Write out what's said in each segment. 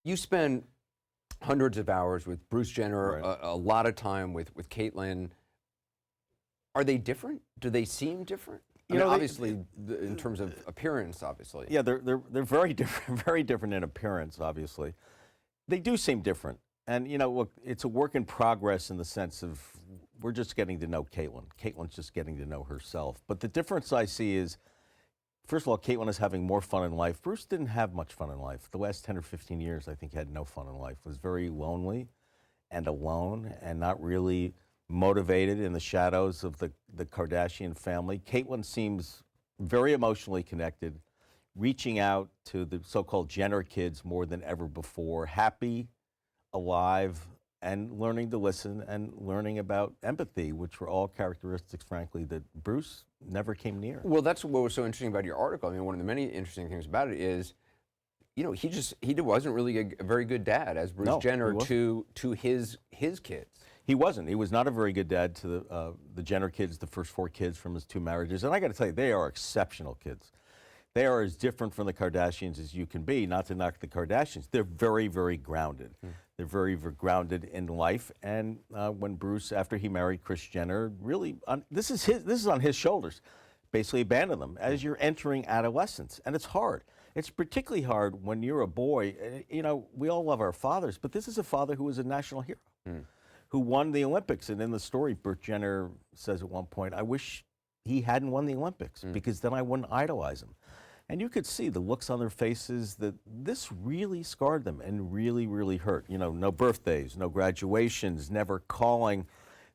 You spend hundreds of hours with Bruce Jenner, Right. a lot of time with Caitlyn. Are they different? Do they seem different? I mean, they- obviously, in terms of appearance, obviously. Yeah, they're very different, very different in appearance. Obviously, they do seem different. And look, it's a work in progress in the sense of we're just getting to know Caitlyn. Caitlyn's just getting to know herself. But the difference I see is, first of all, Caitlyn is having more fun in life. Bruce didn't have much fun in life. The last 10 or 15 years, I think, he had no fun in life. Was very lonely and alone and not really motivated in the shadows of the Kardashian family. Caitlyn seems very emotionally connected, reaching out to the so-called Jenner kids more than ever before, happy, alive, and learning to listen and learning about empathy, which were all characteristics, frankly, that Bruce never came near. Well, that's what was so interesting about your article. I mean, one of the many interesting things about it is, he wasn't really a very good dad as Bruce No, Jenner he wasn't. to his kids. He wasn't. He was not a very good dad to the Jenner kids, the first 4 kids from his 2 marriages. And I got to tell you, they are exceptional kids. They are as different from the Kardashians as you can be. Not to knock the Kardashians, they're very, very grounded. They're very, very grounded in life. And when Bruce, after he married Kris Jenner, really, this is on his shoulders, basically abandoned them as you're entering adolescence, and it's hard. It's particularly hard when you're a boy. We all love our fathers, but this is a father who was a national hero, who won the Olympics. And in the story, Bruce Jenner says at one point, "I wish he hadn't won the Olympics because then I wouldn't idolize him." And you could see the looks on their faces that this really scarred them and really, really hurt. No birthdays, no graduations, never calling.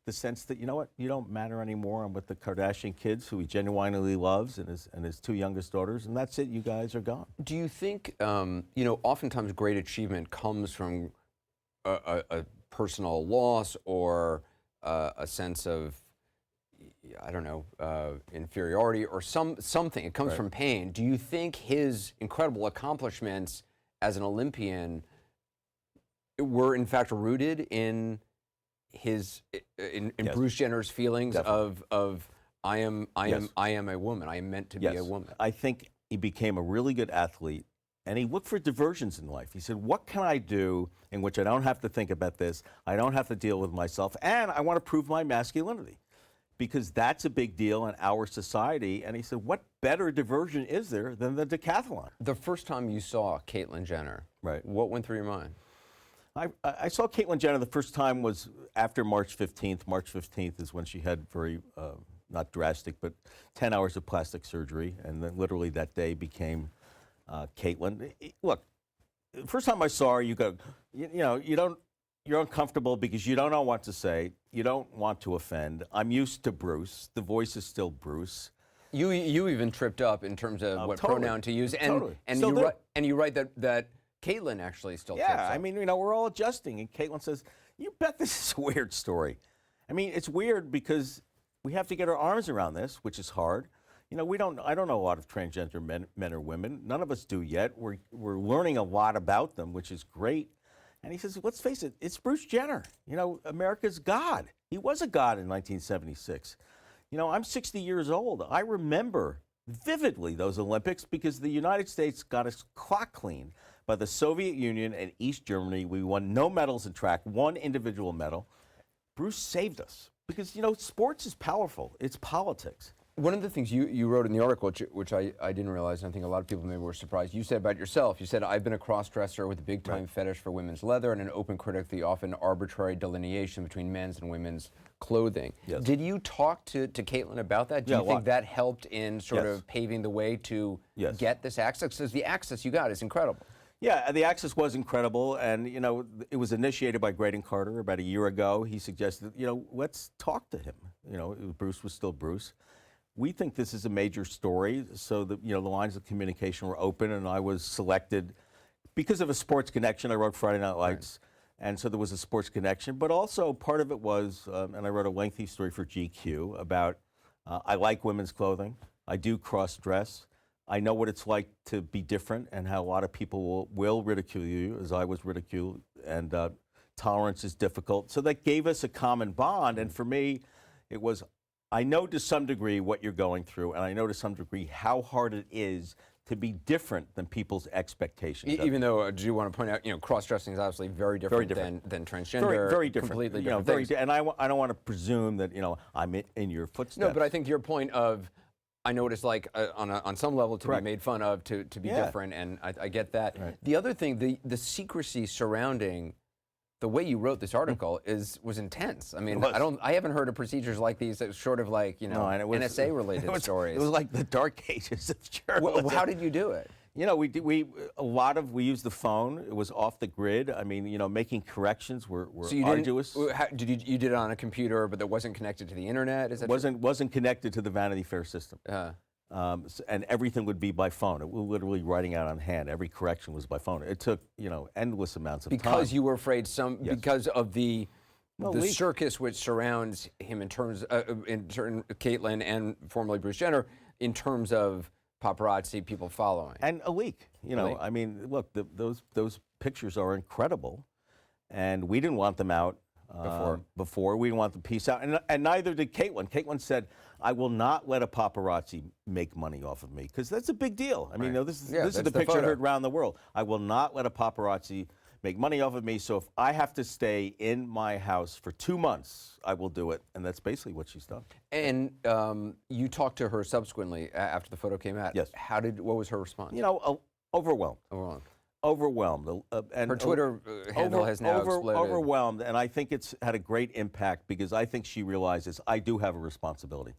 The sense that, you know what, you don't matter anymore. I'm with the Kardashian kids who he genuinely loves and his 2 youngest daughters, and that's it. You guys are gone. Do you think, oftentimes great achievement comes from a personal loss or a sense of, I don't know, inferiority or something. It comes Right. from pain. Do you think his incredible accomplishments as an Olympian were in fact rooted in his in Yes. Bruce Jenner's feelings Definitely. of I am Yes. a woman. I am meant to be a woman. I think he became a really good athlete, and he looked for diversions in life. He said, what can I do in which I don't have to think about this, I don't have to deal with myself, and I want to prove my masculinity? Because that's a big deal in our society. And he said, what better diversion is there than the decathlon? The first time you saw Caitlyn Jenner, Right. what went through your mind? I saw Caitlyn Jenner the first time was after March 15th. March 15th is when she had very, not drastic, but 10 hours of plastic surgery. And then literally that day became Caitlyn. Look, the first time I saw her, you go, you're uncomfortable because you don't know what to say. You don't want to offend. I'm used to Bruce. The voice is still Bruce. You even tripped up in terms of what Totally. pronoun to use, Totally. and Still you do. write that Caitlyn actually still trips Yeah, up. I mean, we're all adjusting. And Caitlyn says, you bet this is a weird story. I mean, it's weird because we have to get our arms around this, which is hard. I don't know a lot of transgender men or women. None of us do yet. We're learning a lot about them, which is great. And he says, let's face it, it's Bruce Jenner. America's God. He was a god in 1976. I'm 60 years old. I remember vividly those Olympics because the United States got us clock clean by the Soviet Union and East Germany. We won no medals in track, 1 individual medal. Bruce saved us because, sports is powerful. It's politics. One of the things you wrote in the article, which I didn't realize, and I think a lot of people maybe were surprised, you said about yourself, you said, I've been a cross-dresser with a big-time fetish for women's leather and an open critic of the often arbitrary delineation between men's and women's clothing. Yes. Did you talk to Caitlyn about that? Do Yeah, you a think lot. that helped in sort Yes. of paving the way to Yes. get this access? Because the access you got is incredible. Yeah, the access was incredible, and it was initiated by Graydon Carter about a year ago. He suggested, let's talk to him. Bruce was still Bruce. We think this is a major story, so the lines of communication were open, and I was selected because of a sports connection. I wrote Friday Night Lights, and so there was a sports connection. But also part of it was, and I wrote a lengthy story for GQ about I like women's clothing. I do cross-dress. I know what it's like to be different and how a lot of people will ridicule you, as I was ridiculed, and tolerance is difficult. So that gave us a common bond, and for me, it was, I know to some degree what you're going through, and I know to some degree how hard it is to be different than people's expectations. of it. Even though I do want to point out, cross-dressing is obviously very different, different. than transgender. Very different. Completely You know, different things. and I don't want to presume that I'm in your footsteps. No, but I think your point of, I know what it's like on some level to Correct. be made fun of, to be Yeah. different, and I get that. Right. The other thing, the secrecy surrounding the way you wrote this article was intense. I mean, It was. I haven't heard of procedures like these that sort of like No, and it was, NSA-related stories. It was like the dark ages of journalism. How did you do it? We used the phone. It was off the grid. I mean, making corrections were So you arduous. you did it on a computer, but that wasn't connected to the internet? Is that wasn't connected to the Vanity Fair system. And everything would be by phone. It was literally writing out on hand. Every correction was by phone. It took endless amounts of time. because you were afraid Yes. because of the leak. circus which surrounds him in terms Caitlyn and formerly Bruce Jenner in terms of paparazzi, people following. And a leak. leak. I mean, look, those pictures are incredible, and we didn't want them out before. We didn't want the piece out, and neither did Caitlyn. Caitlyn said, "I will not let a paparazzi make money off of me," because that's a big deal. I mean, this is that's the the picture photo. heard around the world. I will not let a paparazzi make money off of me. So if I have to stay in my house for 2 months, I will do it. And that's basically what she's done. And you talked to her subsequently after the photo came out. Yes. What was her response? Overwhelmed. Overwhelmed. And Her Twitter handle has now exploded. Overwhelmed, and I think it's had a great impact because I think she realizes I do have a responsibility.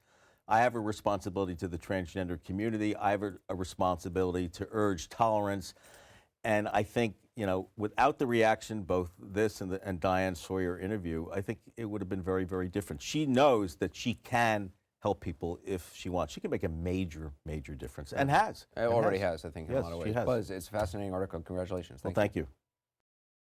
I have a responsibility to the transgender community. I have a responsibility to urge tolerance. And I think, without the reaction, both this and Diane Sawyer interview, I think it would have been very, very different. She knows that she can help people if she wants. She can make a major, major difference, and has. It already has, I think, in Yes, a lot of she ways. has. Buzz, it's a fascinating article. Congratulations. Well, thank you.